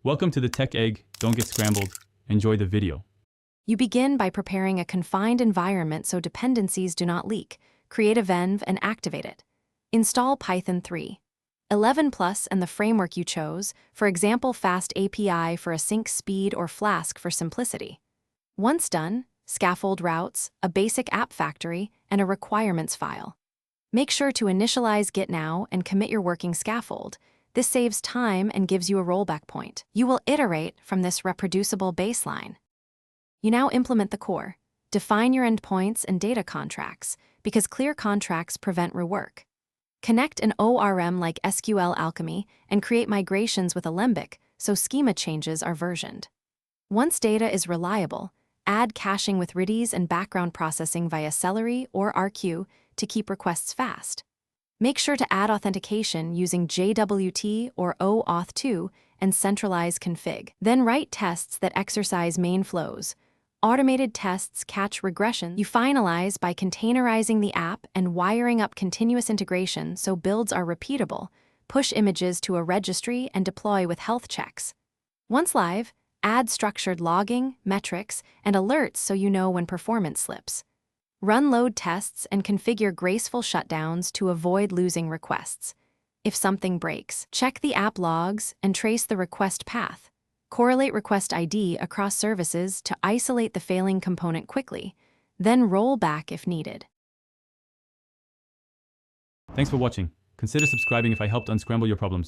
Welcome to the Tech Egg. Don't get scrambled. Enjoy the video. You begin by preparing a confined environment so dependencies do not leak. Create a venv and activate it. Install Python 3. 11 Plus and the framework you chose, for example Fast API for async speed or Flask for simplicity. Once done, scaffold routes, a basic app factory, and a requirements file. Make sure to initialize Git now and commit your working scaffold. This saves time and gives you a rollback point. You will iterate from this reproducible baseline. You now implement the core. Define your endpoints and data contracts, because clear contracts prevent rework. Connect an ORM like SQL Alchemy and create migrations with Alembic so schema changes are versioned. Once data is reliable, add caching with Redis and background processing via Celery or RQ to keep requests fast. Make sure to add authentication using JWT or OAuth2 and centralize config. Then write tests that exercise main flows. Automated tests catch regression. You finalize by containerizing the app and wiring up continuous integration so builds are repeatable. Push images to a registry and deploy with health checks. Once live, add structured logging, metrics, and alerts so you know when performance slips. Run load tests and configure graceful shutdowns to avoid losing requests. If something breaks, check the app logs and trace the request path. Correlate request ID across services to isolate the failing component quickly, then roll back if needed. Thanks for watching. Consider subscribing if I helped unscramble your problems.